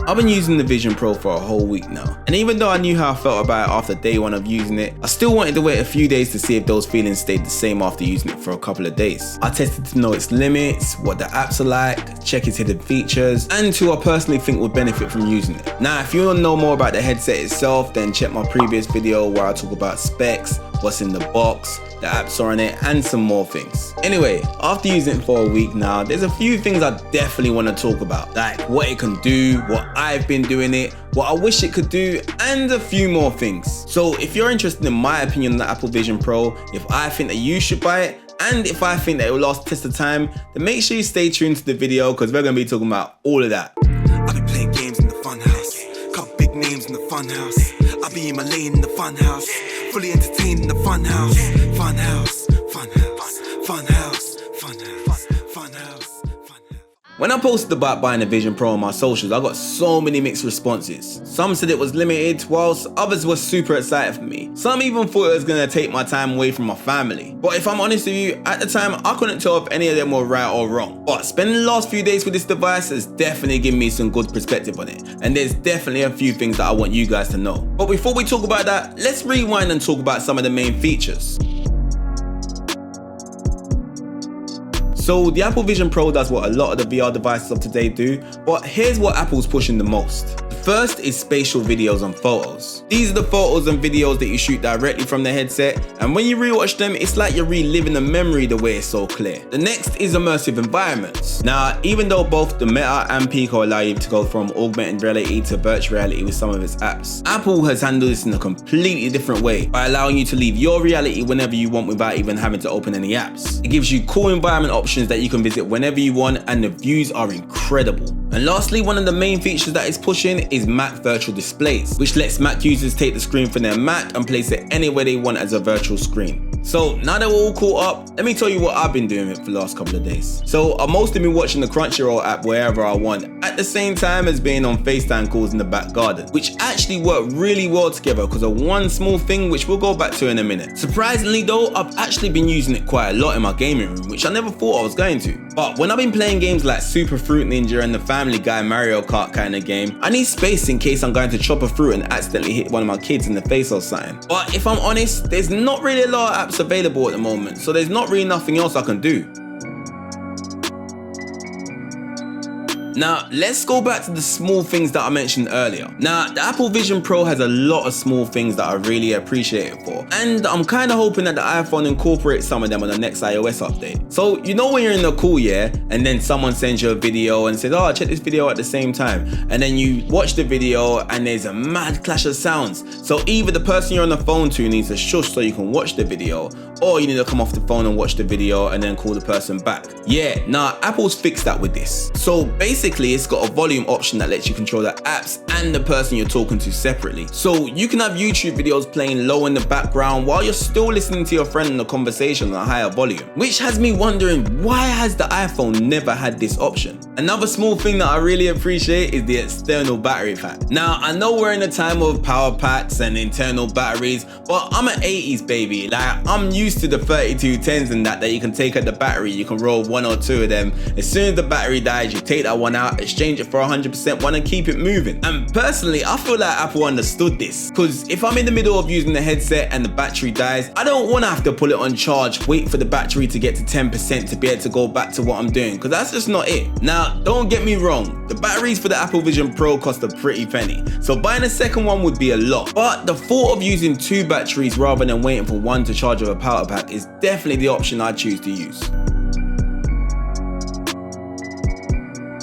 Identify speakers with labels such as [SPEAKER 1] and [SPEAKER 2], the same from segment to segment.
[SPEAKER 1] I've been using the Vision Pro for a whole week now, and even though I knew how I felt about it after day one of using it, I still wanted to wait a few days to see if those feelings stayed the same after using it for a couple of days. I tested to know its limits, what the apps are like, check its hidden features, and who I personally think would benefit from using it. Now, if you want to know more about the headset itself, then check my previous video where I talk about specs, what's in the box, the apps are on it, and some more things. Anyway, after using it for a week now, there's a few things I definitely want to talk about, like what it can do, what I've been doing it, what I wish it could do, and a few more things. So if you're interested in my opinion on the Apple Vision Pro, if I think that you should buy it, and if I think that it will last the test of time, then make sure you stay tuned to the video because we're going to be talking about all of that.
[SPEAKER 2] I've been playing games in the fun house, got big names in the fun house. I'll be in my lane in the fun house, fully entertained in the fun house. Fun house, fun house, fun house, fun house, fun house.
[SPEAKER 1] When I posted about buying the Vision Pro on my socials, I got so many mixed responses. Some said it was limited, whilst others were super excited for me. Some even thought it was going to take my time away from my family. But if I'm honest with you, at the time I couldn't tell if any of them were right or wrong. But spending the last few days with this device has definitely given me some good perspective on it. And there's definitely a few things that I want you guys to know. But before we talk about that, let's rewind and talk about some of the main features. So the Apple Vision Pro does what a lot of the VR devices of today do, but here's what Apple's pushing the most. First is spatial videos and photos. These are the photos and videos that you shoot directly from the headset, and when you rewatch them, it's like you're reliving the memory the way it's so clear. The next is immersive environments. Now, even though both the Meta and Pico allow you to go from augmented reality to virtual reality with some of its apps, Apple has handled this in a completely different way by allowing you to leave your reality whenever you want without even having to open any apps. It gives you cool environment options that you can visit whenever you want, and the views are incredible. And lastly, one of the main features that it's pushing is Mac Virtual Displays, which lets Mac users take the screen from their Mac and place it anywhere they want as a virtual screen. So now that we're all caught up, let me tell you what I've been doing for the last couple of days. So I've mostly been watching the Crunchyroll app wherever I want, at the same time as being on FaceTime calls in the back garden, which actually work really well together because of one small thing which we'll go back to in a minute. Surprisingly though, I've actually been using it quite a lot in my gaming room, which I never thought I was going to. But when I've been playing games like Super Fruit Ninja and the Family Guy Mario Kart kind of game, I need space in case I'm going to chop a fruit and accidentally hit one of my kids in the face or something. But if I'm honest, there's not really a lot of apps available at the moment, so there's not really nothing else I can do. Now, let's go back to the small things that I mentioned earlier. Now, the Apple Vision Pro has a lot of small things that I really appreciate it for, and I'm kind of hoping that the iPhone incorporates some of them on the next iOS update. So, you know when you're in a call, yeah, and then someone sends you a video and says, oh, check this video at the same time, and then you watch the video and there's a mad clash of sounds. So either the person you're on the phone to needs to shush so you can watch the video, or you need to come off the phone and watch the video and then call the person back. Yeah, nah, Apple's fixed that with this. So basically, it's got a volume option that lets you control the apps and the person you're talking to separately. So you can have YouTube videos playing low in the background while you're still listening to your friend in a conversation on a higher volume, which has me wondering, why has the iPhone never had this option? Another small thing that I really appreciate is the external battery pack. Now, I know we're in a time of power packs and internal batteries, but I'm an 80s baby. Like, I'm used to the 3210s and that you can take out the battery, you can roll one or two of them. As soon as the battery dies, you take that one out, exchange it for 100% one and keep it moving. And personally, I feel like Apple understood this, because if I'm in the middle of using the headset and the battery dies, I don't want to have to pull it on charge, wait for the battery to get to 10% to be able to go back to what I'm doing, because that's just not it. Now, don't get me wrong, the batteries for the Apple Vision Pro cost a pretty penny, so buying a second one would be a lot, but the thought of using two batteries rather than waiting for one to charge with a power pack is definitely the option I choose to use.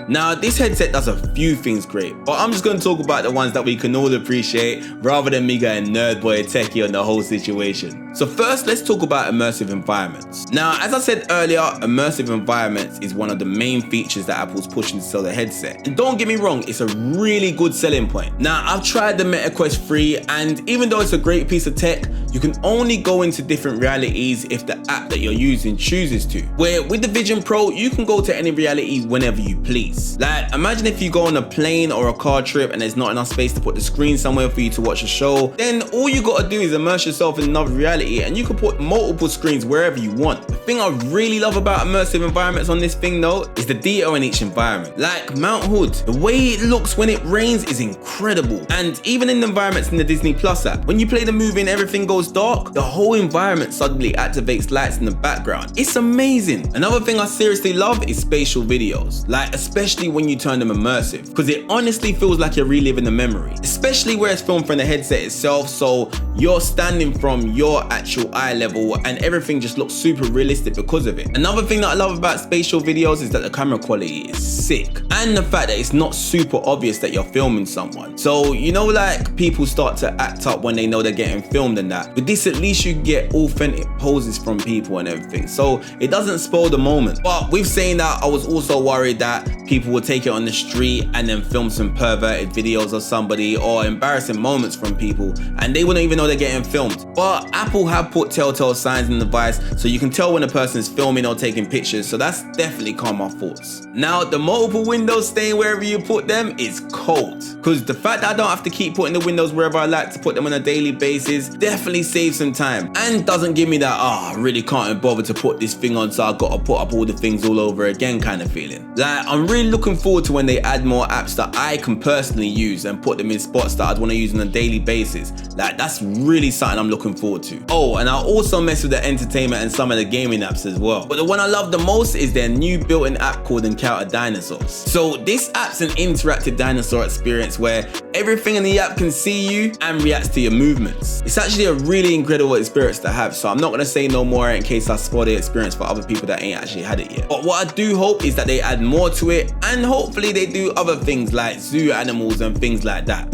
[SPEAKER 1] Now, this headset does a few things great, but I'm just going to talk about the ones that we can all appreciate rather than me going nerd boy techie on the whole situation. So first, let's talk about immersive environments. Now, as I said earlier, immersive environments is one of the main features that Apple's pushing to sell the headset. And don't get me wrong, it's a really good selling point. Now, I've tried the Meta Quest 3, and even though it's a great piece of tech, You can only go into different realities if the app that you're using chooses to. Where with the Vision Pro, you can go to any reality whenever you please. Like, imagine if you go on a plane or a car trip and there's not enough space to put the screen somewhere for you to watch a show, then all you gotta do is immerse yourself in another reality and you can put multiple screens wherever you want. The thing I really love about immersive environments on this thing though is the detail in each environment. Like Mount Hood, the way it looks when it rains is incredible. And even in the environments in the Disney Plus app, when you play the movie and everything goes dark, the whole environment suddenly activates lights in the background. It's amazing. Another thing I seriously love is spatial videos, like especially when you turn them immersive, because it honestly feels like you're reliving the memory, especially where it's filmed from the headset itself, so you're standing from your actual eye level and everything just looks super realistic because of it. Another thing that I love about spatial videos is that the camera quality is sick, and the fact that it's not super obvious that you're filming someone. So you know, like people start to act up when they know they're getting filmed and that. With this, at least you get authentic poses from people and everything, so it doesn't spoil the moment. But with saying that, I was also worried that people would take it on the street and then film some perverted videos of somebody or embarrassing moments from people and they wouldn't even know they're getting filmed. But Apple have put telltale signs in the device so you can tell when a person's filming or taking pictures, so that's definitely calmed my thoughts. Now, the multiple windows staying wherever you put them is cold, because the fact that I don't have to keep putting the windows wherever I like to put them on a daily basis definitely saves some time and doesn't give me that, I really can't bother to put this thing on so I gotta put up all the things all over again kind of feeling. Like, I'm really looking forward to when they add more apps that I can personally use and put them in spots that I'd want to use on a daily basis. Like, that's really something I'm looking forward to. Oh, and I'll also mess with the entertainment and some of the gaming apps as well. But the one I love the most is their new built-in app called Encounter Dinosaurs. So this app's an interactive dinosaur experience where everything in the app can see you and reacts to your movements. It's actually a really incredible experience to have, so I'm not gonna say no more in case I spoil the experience for other people that ain't actually had it yet. But what I do hope is that they add more to it, and hopefully they do other things like zoo animals and things like that.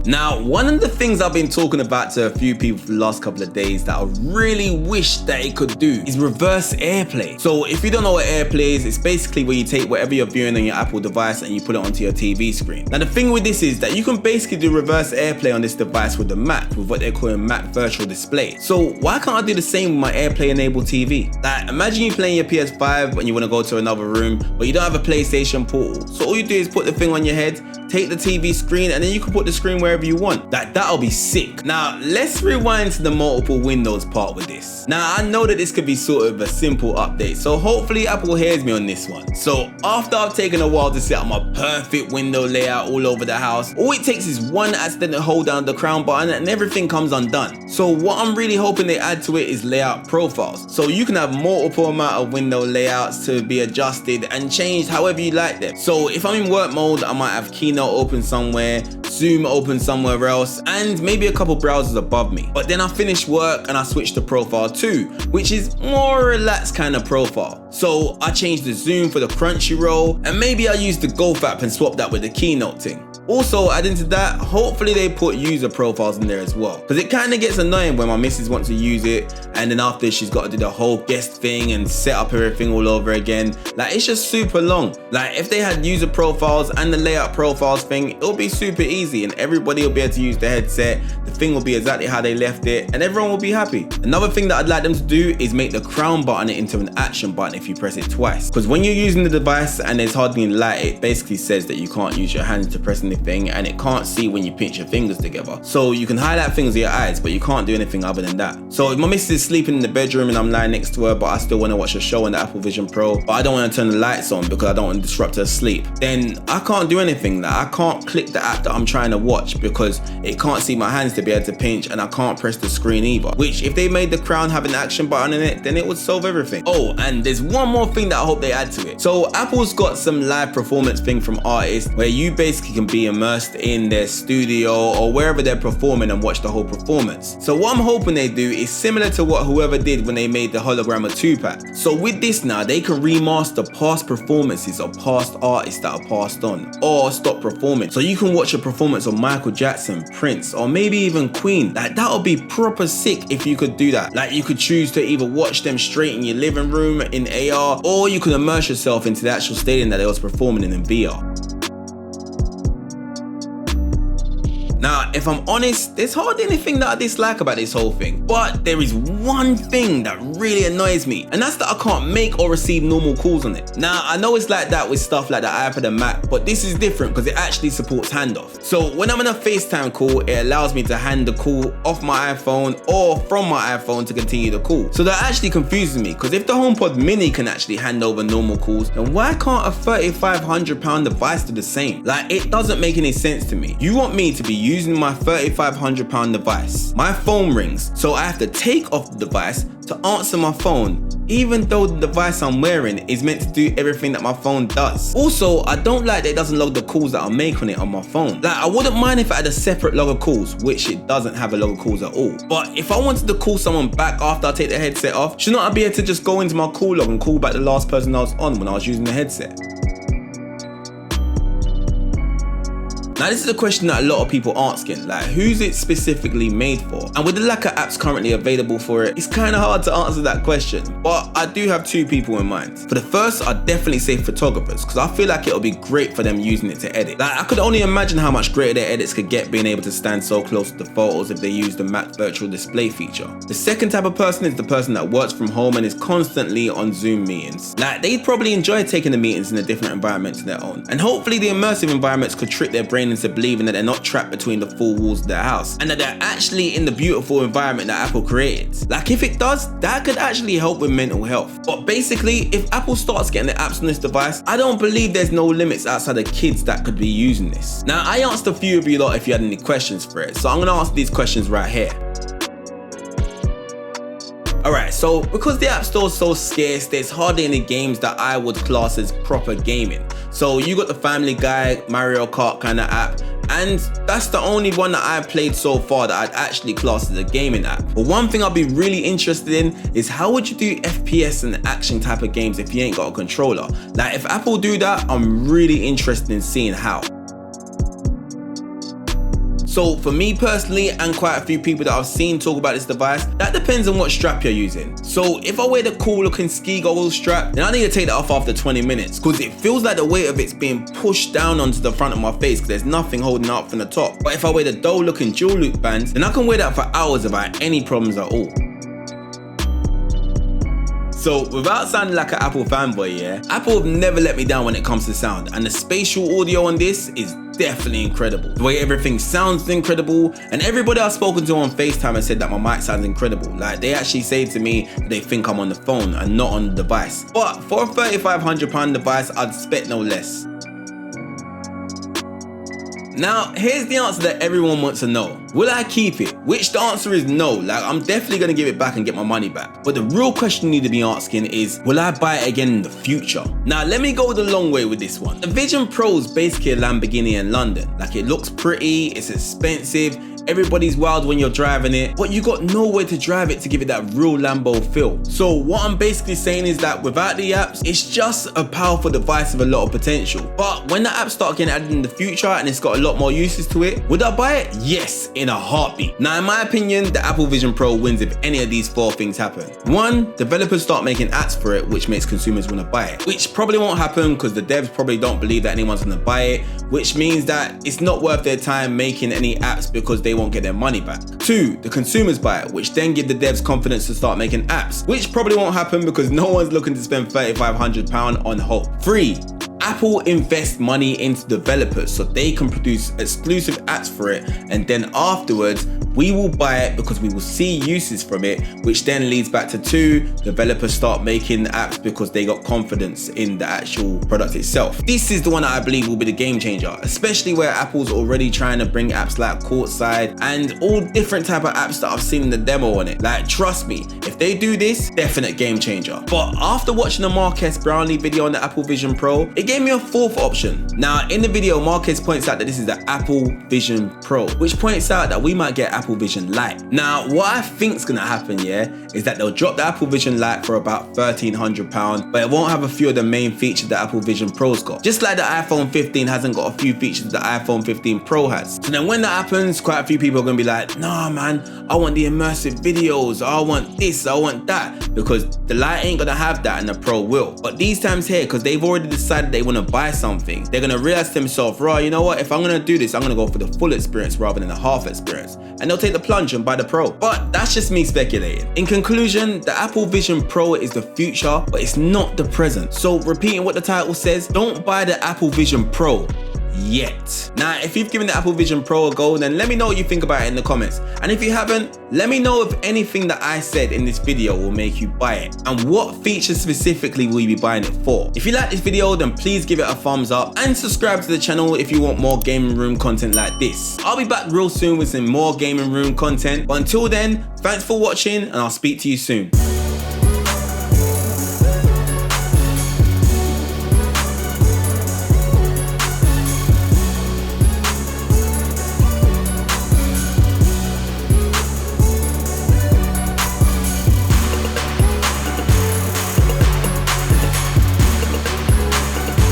[SPEAKER 1] Now, one of the things I've been talking about to a few people for the last couple of days that I really wish that it could do is reverse AirPlay. So if you don't know what AirPlay is, it's basically where you take whatever you're viewing on your Apple device and you put it onto your TV screen. Now the thing with this is that you can basically do reverse AirPlay on this device with the Mac, with what they're calling Mac Virtual Display. So why can't I do the same with my AirPlay enabled TV? Like, imagine you playing your PS5 when you want to go to another room, but you don't have a PlayStation Portal. So all you do is put the thing on your head, take the TV screen, and then you can put the screen wherever you want. That'll be sick. Now let's rewind to the multiple windows part with this. Now I know that this could be sort of a simple update, so hopefully Apple hears me on this one. So after I've taken a while to set up my perfect window layout all over the house, all it takes is one accidental hold down the crown button and everything comes undone. So what I'm really hoping they add to it is layout profiles, so you can have multiple amount of window layouts to be adjusted and changed however you like them. So if I'm in work mode, I might have Keynote open somewhere, Zoom open somewhere else, and maybe a couple browsers above me. But then I finish work and I switch to profile 2, which is more relaxed kind of profile. So I change the Zoom for the Crunchyroll, and maybe I use the Golf app and swap that with the Keynote thing. Also, adding to that, hopefully they put user profiles in there as well, because it kind of gets annoying when my missus wants to use it and then after she's got to do the whole guest thing and set up everything all over again. Like, it's just super long. Like, if they had user profiles and the layout profiles thing, it'll be super easy and everybody will be able to use the headset, the thing will be exactly how they left it, and everyone will be happy. Another thing that I'd like them to do is make the crown button into an action button if you press it twice, because when you're using the device and there's hardly any light, it basically says that you can't use your hands to press anything and it can't see when you pinch your fingers together. So you can highlight things with your eyes, but you can't do anything other than that. So if my missus is sleeping in the bedroom and I'm lying next to her, but I still want to watch a show on the Apple Vision Pro, but I don't want to turn the lights on because I don't want to disrupt her sleep, then I can't do anything. Like, I can't click the app that I'm trying to watch because it can't see my hands to be able to pinch, and I can't press the screen either. Which, if they made the crown have an action button in it, then it would solve everything. Oh, and there's one more thing that I hope they add to it. So Apple's got some live performance thing from artists where you basically can be immersed in their studio or wherever they're performing and watch the whole performance. So what I'm hoping they do is similar to what whoever did when they made the hologram of Tupac. So with this now, they can remaster past performances of past artists that are passed on or stop performing. So you can watch a performance of Michael Jackson, Prince, or maybe even Queen. Like, that would be proper sick if you could do that. Like, you could choose to either watch them straight in your living room in AR, or you could immerse yourself into the actual stadium that they was performing in VR. Now, if I'm honest, there's hardly anything that I dislike about this whole thing, but there is one thing that really annoys me, and that's that I can't make or receive normal calls on it. Now, I know it's like that with stuff like the iPad and Mac, but this is different because it actually supports handoff. So when I'm in a FaceTime call, it allows me to hand the call off my iPhone or from my iPhone to continue the call. So that actually confuses me, because if the HomePod Mini can actually hand over normal calls, then why can't a £3,500 device do the same? Like, it doesn't make any sense to me. You want me to be using my £3,500 device, my phone rings, so I have to take off the device to answer my phone, even though the device I'm wearing is meant to do everything that my phone does. Also, I don't like that it doesn't log the calls that I make on it on my phone. Like, I wouldn't mind if it had a separate log of calls, which it doesn't have a log of calls at all. But if I wanted to call someone back after I take the headset off, shouldn't I be able to just go into my call log and call back the last person I was on when I was using the headset? Now, this is a question that a lot of people are asking, like, who's it specifically made for? And with the lack of apps currently available for it, it's kind of hard to answer that question. But I do have two people in mind. For the first, I'd definitely say photographers, because I feel like it'll be great for them using it to edit. Like, I could only imagine how much greater their edits could get being able to stand so close to the photos if they use the Mac virtual display feature. The second type of person is the person that works from home and is constantly on Zoom meetings. Like, they'd probably enjoy taking the meetings in a different environment to their own. And hopefully the immersive environments could trick their brain into believing that they're not trapped between the four walls of their house, and that they're actually in the beautiful environment that Apple created. Like, if it does, that could actually help with mental health. But basically, if Apple starts getting the apps on this device, I don't believe there's no limits outside of kids that could be using this. Now, I asked a few of you lot if you had any questions for it, so I'm gonna ask these questions right here. Alright, so because the App Store is so scarce, there's hardly any games that I would class as proper gaming. So you got the Family Guy, Mario Kart kind of app, and that's the only one that I've played so far that I'd actually class as a gaming app. But one thing I'd be really interested in is how would you do FPS and action type of games if you ain't got a controller? Like, if Apple do that, I'm really interested in seeing how. So for me personally, and quite a few people that I've seen talk about this device, that depends on what strap you're using. So if I wear the cool looking ski goggles strap, then I need to take that off after 20 minutes, because it feels like the weight of it's being pushed down onto the front of my face because there's nothing holding it up from the top. But if I wear the dull looking dual loop bands, then I can wear that for hours without any problems at all. So without sounding like an Apple fanboy, yeah, Apple have never let me down when it comes to sound, and the spatial audio on this is definitely incredible. The way everything sounds is incredible, and everybody I've spoken to on FaceTime has said that my mic sounds incredible. Like, they actually say to me that they think I'm on the phone and not on the device. But for a £3,500 device, I'd expect no less. Now, here's the answer that everyone wants to know. Will I keep it? Which the answer is no. Like, I'm definitely gonna give it back and get my money back. But the real question you need to be asking is, will I buy it again in the future? Now, let me go the long way with this one. The Vision Pro is basically a Lamborghini in London. Like, it looks pretty, it's expensive, everybody's wild when you're driving it, but you got nowhere to drive it to give it that real Lambo feel. So what I'm basically saying is that without the apps, it's just a powerful device with a lot of potential. But when the apps start getting added in the future and it's got a lot more uses to it, would I buy it? Yes, in a heartbeat. Now, in my opinion, the Apple Vision Pro wins if any of these four things happen. One, developers start making apps for it, which makes consumers want to buy it, which probably won't happen because the devs probably don't believe that anyone's going to buy it, which means that it's not worth their time making any apps because they won't get their money back. Two, the consumers buy it, which then give the devs confidence to start making apps, which probably won't happen because no one's looking to spend £3,500 on hope. Three, Apple invests money into developers so they can produce exclusive apps for it, and then afterwards we will buy it because we will see uses from it, which then leads back to two, developers start making apps because they got confidence in the actual product itself. This is the one that I believe will be the game changer, especially where Apple's already trying to bring apps like Courtside and all different type of apps that I've seen in the demo on it. Like, trust me, if they do this, definite game changer. But after watching the Marques Brownlee video on the Apple Vision Pro, it gave me a fourth option. Now, in the video, Marques points out that this is the Apple Vision Pro, which points out that we might get Apple Vision Lite. Now, what I think's gonna happen, yeah, is that they'll drop the Apple Vision Lite for about £1,300, but it won't have a few of the main features that Apple Vision Pro's got. Just like the iPhone 15 hasn't got a few features that the iPhone 15 Pro has. So then when that happens, quite a few people are gonna be like, nah man, I want the immersive videos, I want this, I want that, because the Lite ain't gonna have that and the Pro will. But these times here, because they've already decided they wanna buy something, they're gonna realize to themselves, right, you know what, if I'm gonna do this, I'm gonna go for the full experience rather than the half experience. And they'll take the plunge and buy the Pro. But that's just me speculating. In conclusion, the Apple Vision Pro is the future, but it's not the present. So repeating what the title says, don't buy the Apple Vision Pro yet. Now, if you've given the Apple Vision Pro a go, then let me know what you think about it in the comments. And if you haven't, let me know if anything that I said in this video will make you buy it, and what features specifically will you be buying it for. If you like this video, then please give it a thumbs up and subscribe to the channel if you want more gaming room content like this. I'll be back real soon with some more gaming room content, but until then, thanks for watching and I'll speak to you soon.